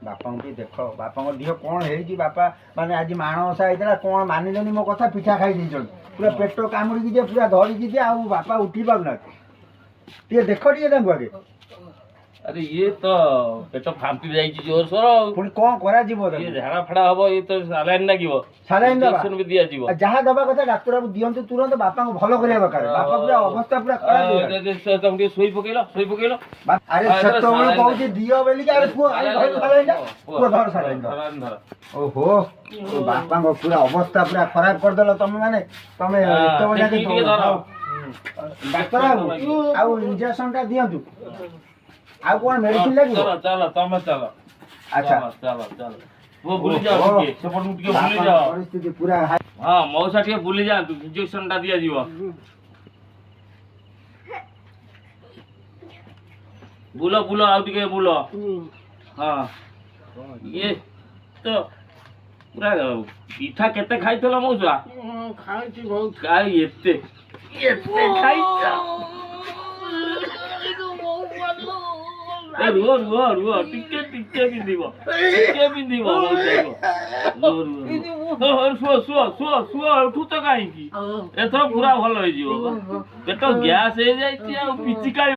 ବାପାଙ୍କୁ ଟିକେ ଦେଖ ବାପାଙ୍କ ଦେହ କ'ଣ ହେଇଛି ବାପା ମାନେ ଆଜି ମାଣବସା ହେଇଥିଲା କ'ଣ ମାନିଲେନି ମୋ କଥା ପିଠା ଖାଇ ଦେଇଛନ୍ତି ପୁରା ପେଟ କାମୁଡ଼ିକି ଯେ ପୁରା ଧରିକି ଯେ ଆଉ ବାପା ଉଠି ପାରୁନାହାନ୍ତି ଟିକେ ଦେଖ ଟିକେ ତାଙ୍କୁ ଆଗେ अरे ये तो पेट फांपी जाइए जोर सोर ପୁଣି କ'ଣ କରାଯିବ ये झाड़ा फाड़ा हम ये तो सालाइन लगे ସାଲାଇନ୍ ଦେବା इंजेक्शन भी दिया जीव ଯାହା ଦେବା କଥା ଡାକ୍ତରବାବୁ ଦିଅନ୍ତୁ ତୁରନ୍ତ ବାପାଙ୍କୁ ଭଲ କରିବା ଦରକାର ବାପା ପୁରା ଅବସ୍ଥା ପୁରା ଖରାପ ହେଇଗଲାଣି। तुम सोई पकेलो ଆରେ ସେତେବେଳେ କହୁଛି ଦିଅ ବୋଲିକି ଆରେ ପୁଅ ପୁଅ ଧର ସାଲାଇନ୍ ଧର ଓହୋ ବାପାଙ୍କ ପୁରା ଅବସ୍ଥା ପୁରା ଖରାପ କରିଦେଲ ତମେ ମାନେ ତମେ ଏତେବେଳେ ଯାକେ ଡାକ୍ତର ବାବୁ ଆଉ ଇଞ୍ଜେକ୍ସନ ଟା ଦିଅନ୍ତୁ ଆଉ କ'ଣ ମେଡିସିନ ଲାଗିବ चलो तुम चलो ଆଚ୍ଛା चलो चलो वो भूली जाओ ଟିକେ ସେପଟକୁ ଟିକେ ଭୁଲି ଯାଅ ପରିସ୍ଥିତି ପୁରା ହଁ ମଉସା ଟିକେ ଭୁଲି ଯାଆନ୍ତୁ ଇଞ୍ଜେକ୍ସନ ଟା ଦିଆଯିବ ବୁଲ ବୁଲ ଆଉ ଟିକେ ବୁଲ ହଁ ଇଏ ତ ପୁରା ପିଠା କେତେ ଖାଇଥିଲ ମଉସା ଖାଇଛି ବହୁତ କାଇ ଏତେ ଏତେ ଖାଇଛ ରୁହ ରୁହ ରୁହ ଟିକେ ଟିକେ ପିନ୍ଧିବ ଶୁଅ ଶୁଅ ଶୁଅ ଶୁଅ ଉଠୁଛ କାହିଁକି ଏଥର ପୁରା ଭଲ ହେଇଯିବ ପେଟ ଗ୍ୟାସ୍ ହେଇଯାଇଛି ଆଉ ପିଚି କାଳି